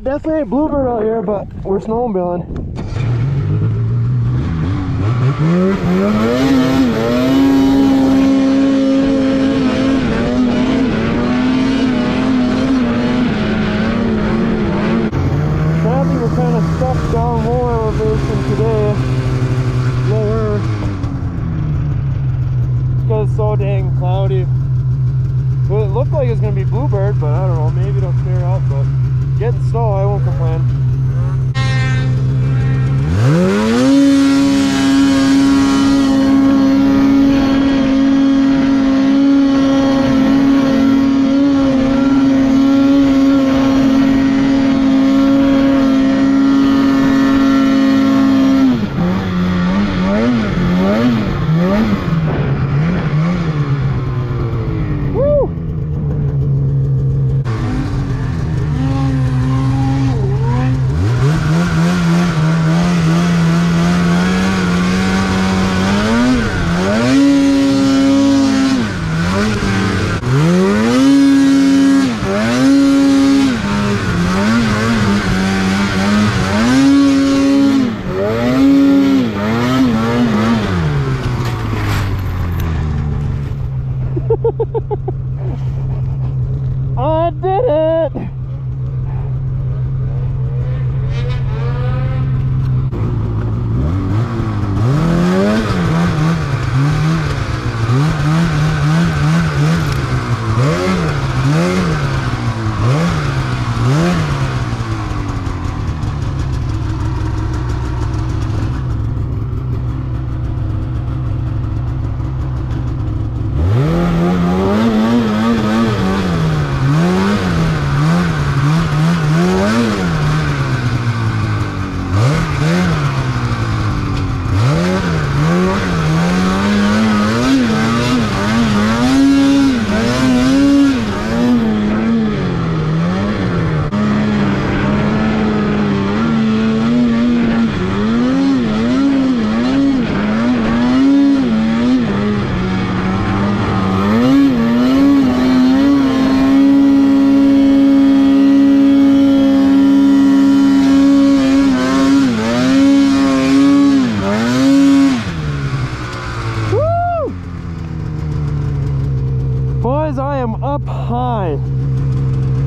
Definitely ain't bluebird out here, but we're snowmobiling. Sadly, we're kind of stuck down low elevation today. Lower. Because it's so dang cloudy. Well, it looked like it was going to be bluebird, but I don't know, maybe it'll clear up, but getting snow, I won't complain. I did it! Boys, I am up high.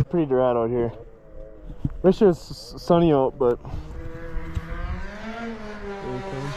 Pretty dry out here. Wish it was sunny out, but there it comes.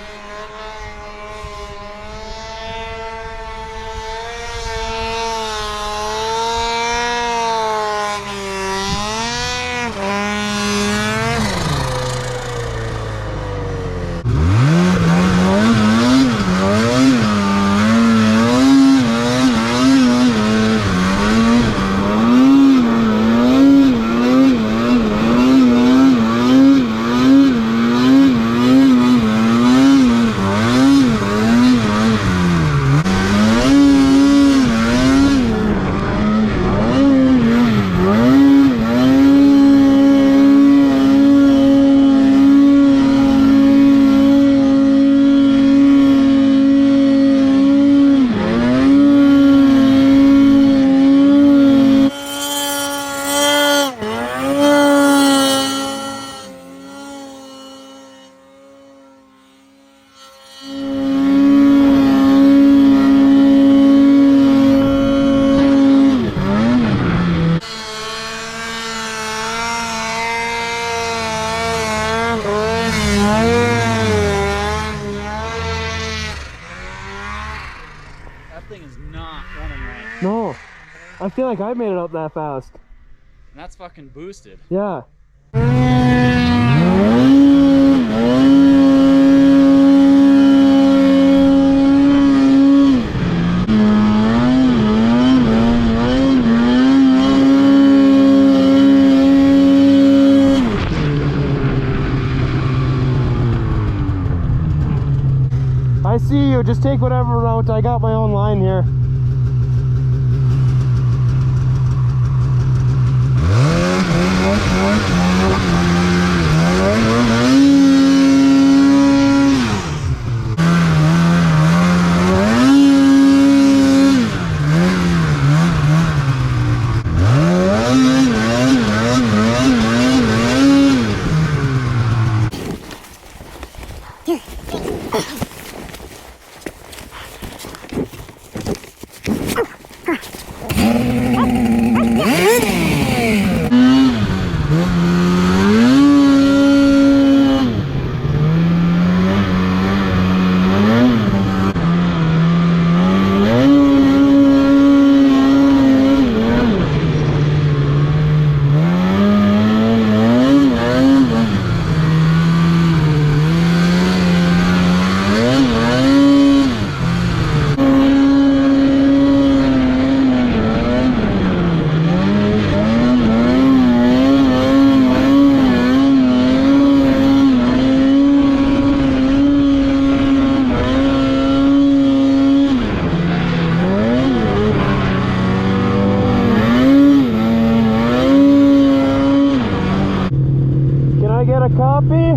Thing is not running right. No, I feel like I made it up that fast. And that's fucking boosted. Yeah. I see you, just take whatever route. I got my own line here. I get a copy?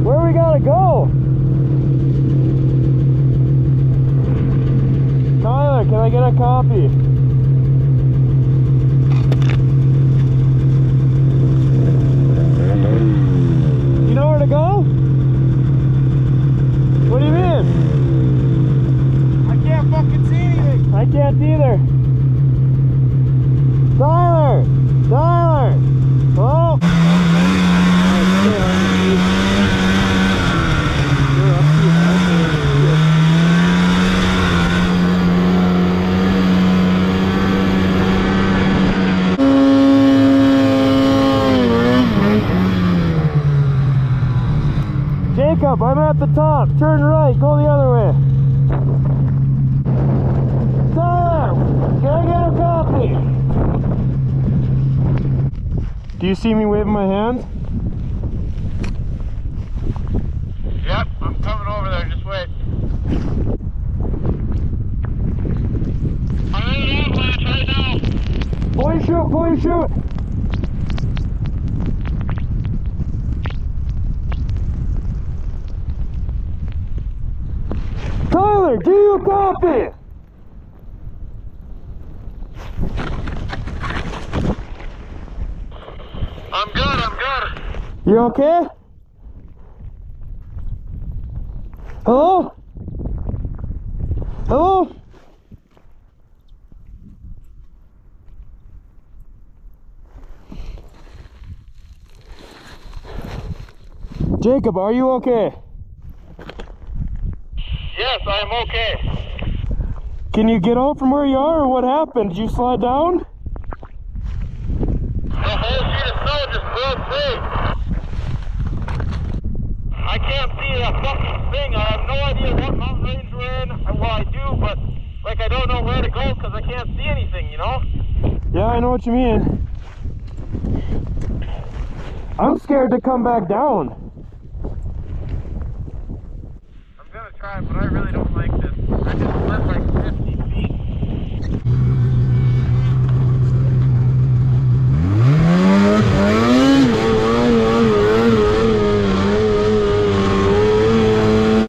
Where we gotta go? Tyler, can I get a copy? You know where to go? What do you mean? I can't fucking see anything. I can't either. Tyler! Tyler! Hello? Jacob, I'm at the top. Turn right. Go the other way. Tyler, can I get a copy? Do you see me waving my hand? Yep, I'm coming over there, just wait. I'm in an avalanche right now. Pull your chute, pull your chute. Tyler, do you copy? I'm good, I'm good. You okay? Hello? Hello? Jacob, are you okay? Yes, I am okay. Can you get out from where you are, or what happened? Did you slide down? The whole sheet of snow just broke free. I can't see a fucking thing. I have no idea what mountain range we're in. Well, I do, but like I don't know where to go because I can't see anything, you know? Yeah, I know what you mean. I'm scared to come back down. I'm gonna try, but I really don't like this. I just slid like 15